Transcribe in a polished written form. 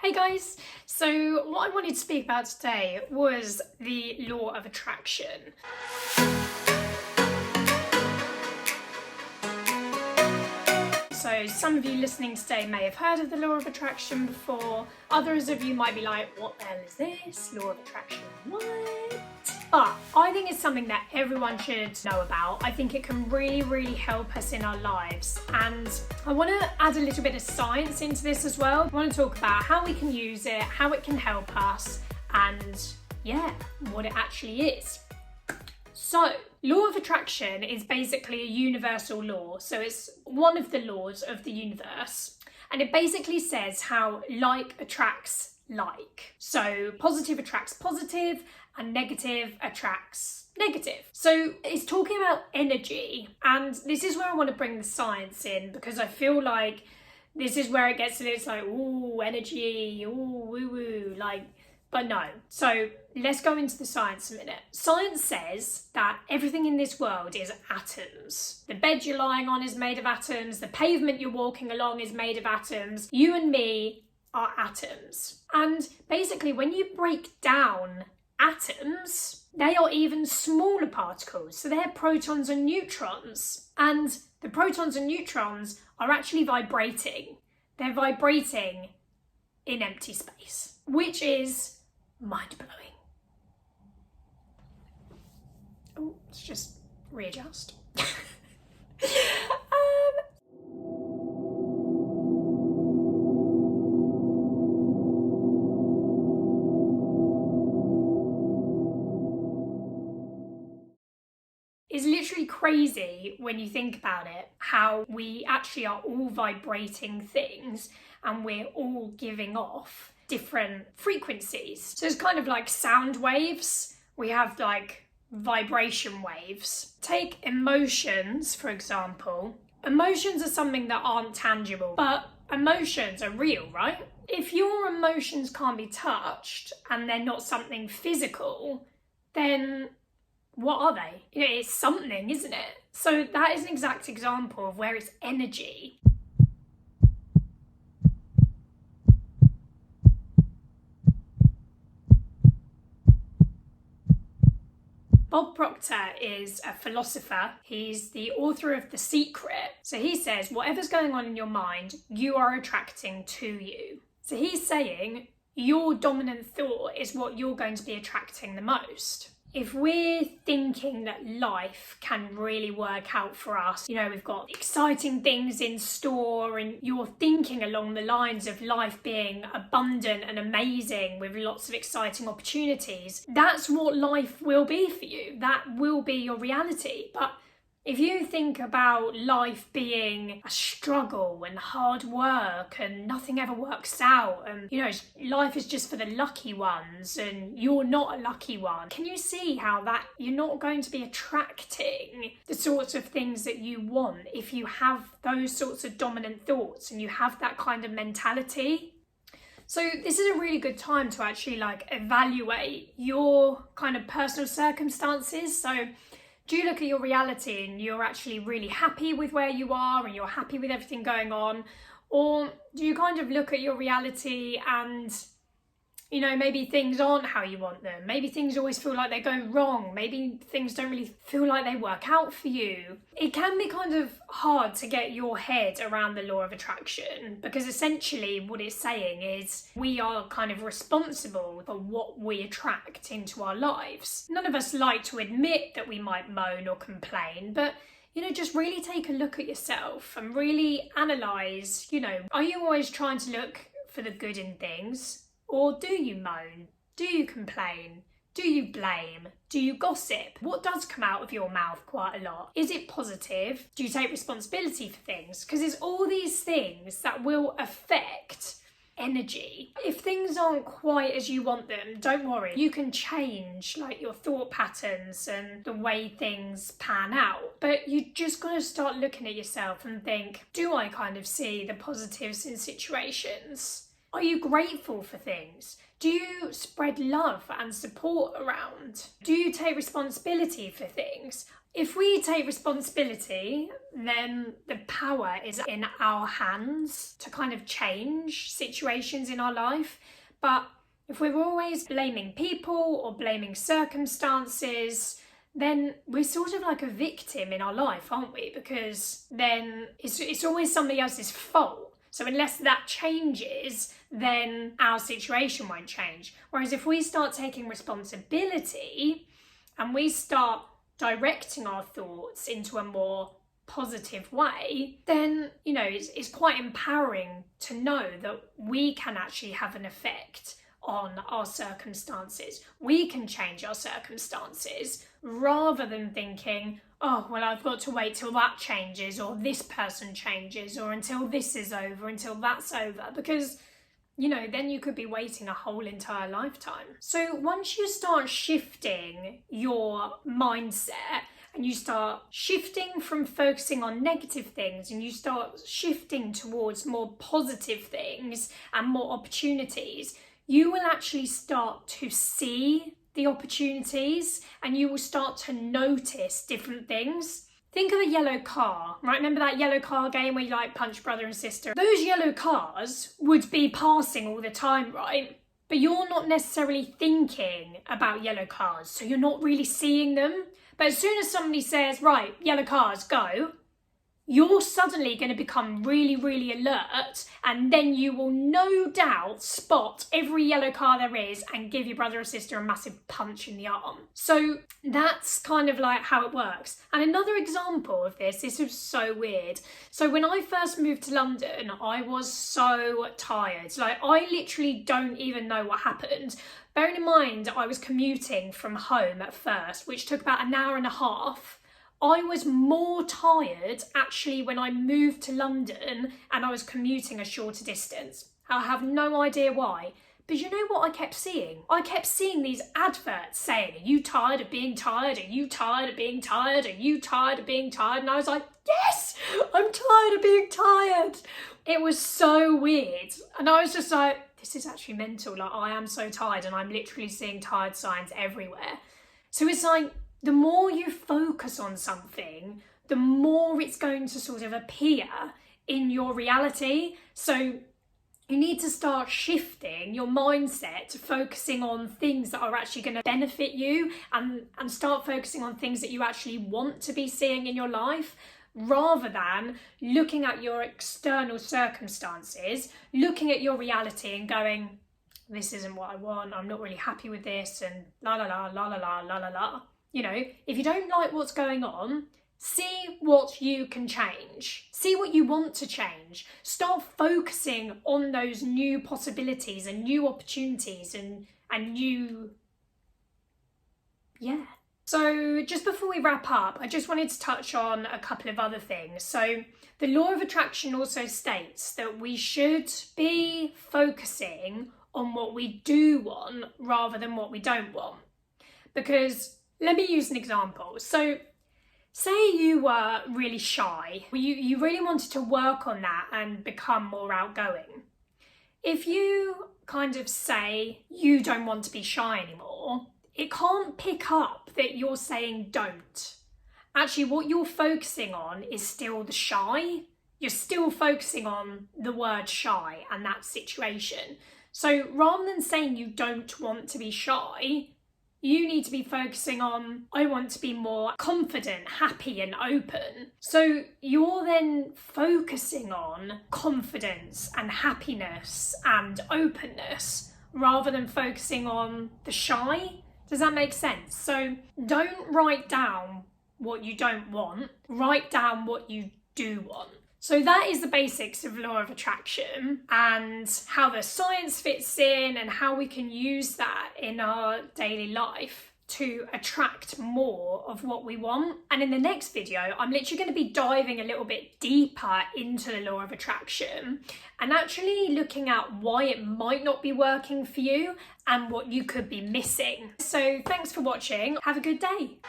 Hey guys, so what I wanted to speak about today was the law of attraction. So some of you listening today may have heard of the law of attraction before. Others of you might be like, what the hell is this? Law of attraction, what? But I think it's something that everyone should know about. I think it can really help us in our lives. And I want to add a little bit of science into this as well. I want to talk about how we can use it, how it can help us, and yeah, what it actually is. So, law of attraction is basically a universal law. So it's one of the laws of the universe. And it basically says how like attracts like. So positive attracts positive and negative attracts negative. So it's talking about energy. And this is where I want to bring the science in, because I feel like this is where it gets to, it's like, ooh, energy, ooh, woo woo, like, but no. So let's go into the science a minute. Science says that everything in this world is atoms. The bed you're lying on is made of atoms. The pavement you're walking along is made of atoms. You and me are atoms. And basically, when you break down atoms, they are even smaller particles. So they're protons and neutrons. And the protons and neutrons are actually vibrating. They're vibrating in empty space, which is mind-blowing. Oh, let's just readjust. It's literally crazy when you think about it, how we actually are all vibrating things and we're all giving off different frequencies. So it's kind of like sound waves. We have like vibration waves. Take emotions, for example. Emotions are something that aren't tangible, but emotions are real, right? If your emotions can't be touched and they're not something physical, then what are they? It's something, isn't it? So that is an exact example of where it's energy. Bob Proctor is a philosopher. He's the author of The Secret. So he says, whatever's going on in your mind, you are attracting to you. So he's saying your dominant thought is what you're going to be attracting the most. If we're thinking that life can really work out for us, we've got exciting things in store and you're thinking along the lines of life being abundant and amazing with lots of exciting opportunities, that's what life will be for you. That will be your reality. But if you think about life being a struggle and hard work and nothing ever works out and, life is just for the lucky ones and you're not a lucky one, can you see how that you're not going to be attracting the sorts of things that you want if you have those sorts of dominant thoughts and you have that kind of mentality? So this is a really good time to actually evaluate your kind of personal circumstances. So do you look at your reality and you're actually really happy with where you are and you're happy with everything going on? Or do you kind of look at your reality and, maybe things aren't how you want them? Maybe things always feel like they go wrong. Maybe things don't really feel like they work out for you. It can be kind of hard to get your head around the law of attraction, because essentially what it's saying is we are kind of responsible for what we attract into our lives. None of us like to admit that we might moan or complain, but just really take a look at yourself and really analyse, are you always trying to look for the good in things? Or do you moan? Do you complain? Do you blame? Do you gossip? What does come out of your mouth quite a lot? Is it positive? Do you take responsibility for things? Because it's all these things that will affect energy. If things aren't quite as you want them, don't worry. You can change your thought patterns and the way things pan out. But you just got to start looking at yourself and think, do I kind of see the positives in situations? Are you grateful for things? Do you spread love and support around? Do you take responsibility for things? If we take responsibility, then the power is in our hands to kind of change situations in our life. But if we're always blaming people or blaming circumstances, then we're sort of like a victim in our life, aren't we? Because then it's always somebody else's fault. So unless that changes, then our situation won't change. Whereas if we start taking responsibility and we start directing our thoughts into a more positive way, then, you know, it's quite empowering to know that we can actually have an effect on our circumstances. We can change our circumstances rather than thinking, oh, well, I've got to wait till that changes, or this person changes, or until this is over, until that's over, because, you know, then you could be waiting a whole entire lifetime. So once you start shifting your mindset and you start shifting from focusing on negative things and you start shifting towards more positive things and more opportunities, you will actually start to see the opportunities and you will start to notice different things. Think of a yellow car, right? Remember that yellow car game where you like punch brother and sister? Those yellow cars would be passing all the time, right? But you're not necessarily thinking about yellow cars, so you're not really seeing them. But as soon as somebody says, right, yellow cars, go, you're suddenly going to become really, really alert, and then you will no doubt spot every yellow car there is and give your brother or sister a massive punch in the arm. So that's kind of like how it works. And another example of this is so weird. So when I first moved to London, I was so tired. Like, I literally don't even know what happened. Bearing in mind, I was commuting from home at first, which took about an hour and a half. I was more tired actually when I moved to London and I was commuting a shorter distance. I have no idea why. But you know what I kept seeing? I kept seeing these adverts saying, are you tired of being tired? Are you tired of being tired? Are you tired of being tired? And I was like, yes, I'm tired of being tired. It was so weird. And I was just like, this is actually mental. Like, I am so tired and I'm literally seeing tired signs everywhere. So it's like, the more you focus on something, the more it's going to sort of appear in your reality. So you need to start shifting your mindset to focusing on things that are actually going to benefit you and start focusing on things that you actually want to be seeing in your life, rather than looking at your external circumstances, looking at your reality and going, this isn't what I want, I'm not really happy with this, and la la la la la la la la la. You know, if you don't like what's going on, see what you can change. See what you want to change. Start focusing on those new possibilities and new opportunities and new... Yeah. So just before we wrap up, I just wanted to touch on a couple of other things. So the law of attraction also states that we should be focusing on what we do want rather than what we don't want. Because let me use an example. So say you were really shy, you really wanted to work on that and become more outgoing. If you kind of say you don't want to be shy anymore, it can't pick up that you're saying don't. Actually, what you're focusing on is still the shy. You're still focusing on the word shy and that situation. So rather than saying you don't want to be shy, you need to be focusing on, I want to be more confident, happy and open. So you're then focusing on confidence and happiness and openness rather than focusing on the shy. Does that make sense? So don't write down what you don't want, write down what you do want. So that is the basics of law of attraction and how the science fits in and how we can use that in our daily life to attract more of what we want. And in the next video, I'm literally going to be diving a little bit deeper into the law of attraction and actually looking at why it might not be working for you and what you could be missing. So thanks for watching. Have a good day.